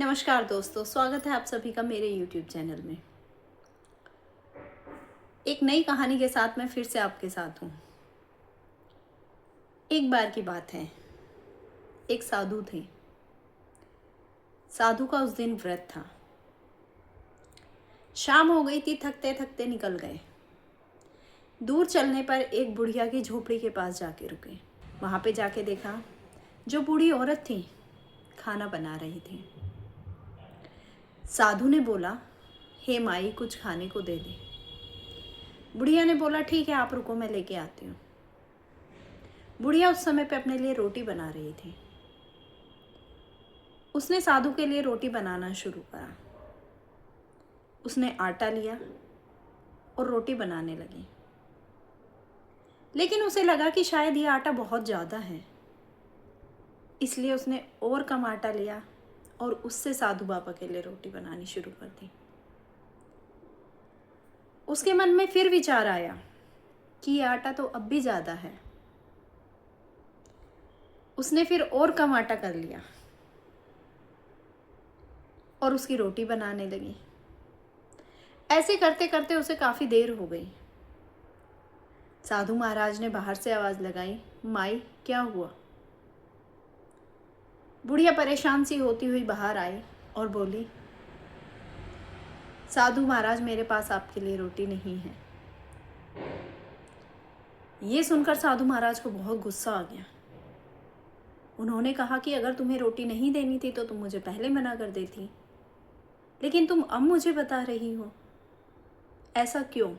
नमस्कार दोस्तों, स्वागत है आप सभी का मेरे YouTube चैनल में। एक नई कहानी के साथ मैं फिर से आपके साथ हूँ। एक बार की बात है, एक साधु थे। साधु का उस दिन व्रत था। शाम हो गई थी, थकते थकते निकल गए। दूर चलने पर एक बुढ़िया की झोपड़ी के पास जाके रुके। वहाँ पे जाके देखा, जो बूढ़ी औरत थी खाना बना रही थी। साधु ने बोला, हे माई, कुछ खाने को दे दे। बुढ़िया ने बोला, ठीक है, आप रुको, मैं लेके आती हूँ। बुढ़िया उस समय पे अपने लिए रोटी बना रही थी। उसने साधु के लिए रोटी बनाना शुरू करा। उसने आटा लिया और रोटी बनाने लगी। लेकिन उसे लगा कि शायद ये आटा बहुत ज़्यादा है, इसलिए उसने और कम आटा लिया और उससे साधु बाबा के लिए रोटी बनानी शुरू कर दी। उसके मन में फिर विचार आया कि ये आटा तो अब भी ज़्यादा है। उसने फिर और कम आटा कर लिया और उसकी रोटी बनाने लगी। ऐसे करते करते उसे काफ़ी देर हो गई। साधु महाराज ने बाहर से आवाज़ लगाई, माई, क्या हुआ? बुढ़िया परेशान सी होती हुई बाहर आई और बोली, साधु महाराज, मेरे पास आपके लिए रोटी नहीं है। ये सुनकर साधु महाराज को बहुत गुस्सा आ गया। उन्होंने कहा कि अगर तुम्हें रोटी नहीं देनी थी तो तुम मुझे पहले मना कर देती, लेकिन तुम अब मुझे बता रही हो, ऐसा क्यों?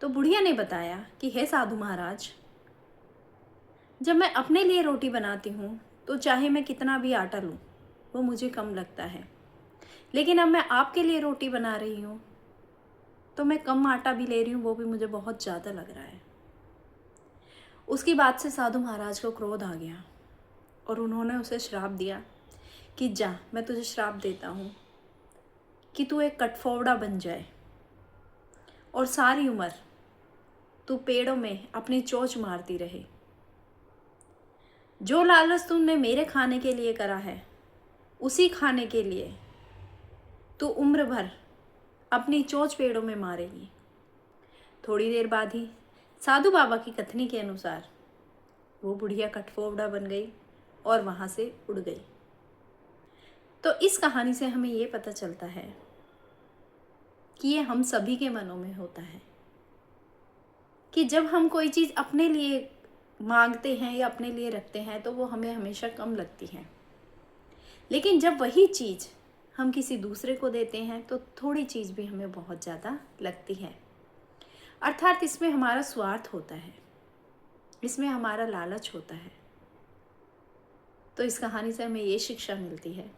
तो बुढ़िया ने बताया कि हे साधु महाराज, जब मैं अपने लिए रोटी बनाती हूँ तो चाहे मैं कितना भी आटा लूँ वो मुझे कम लगता है, लेकिन अब मैं आपके लिए रोटी बना रही हूँ तो मैं कम आटा भी ले रही हूँ, वो भी मुझे बहुत ज़्यादा लग रहा है। उसकी बात से साधु महाराज को क्रोध आ गया और उन्होंने उसे श्राप दिया कि जा, मैं तुझे श्राप देता हूँ कि तू एक कठफोड़ा बन जाए और सारी उम्र तू पेड़ों में अपनी चोंच मारती रहे। जो लालच तुमने मेरे खाने के लिए करा है, उसी खाने के लिए तू उम्र भर अपनी चोंच पेड़ों में मारेगी। थोड़ी देर बाद ही साधु बाबा की कथनी के अनुसार वो बुढ़िया कठफोड़ा बन गई और वहाँ से उड़ गई। तो इस कहानी से हमें ये पता चलता है कि ये हम सभी के मनों में होता है कि जब हम कोई चीज़ अपने लिए मांगते हैं या अपने लिए रखते हैं तो वो हमें हमेशा कम लगती है, लेकिन जब वही चीज़ हम किसी दूसरे को देते हैं तो थोड़ी चीज़ भी हमें बहुत ज़्यादा लगती है। अर्थात इसमें हमारा स्वार्थ होता है, इसमें हमारा लालच होता है। तो इस कहानी से हमें ये शिक्षा मिलती है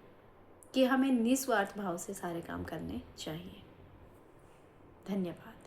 कि हमें निस्वार्थ भाव से सारे काम करने चाहिए। धन्यवाद।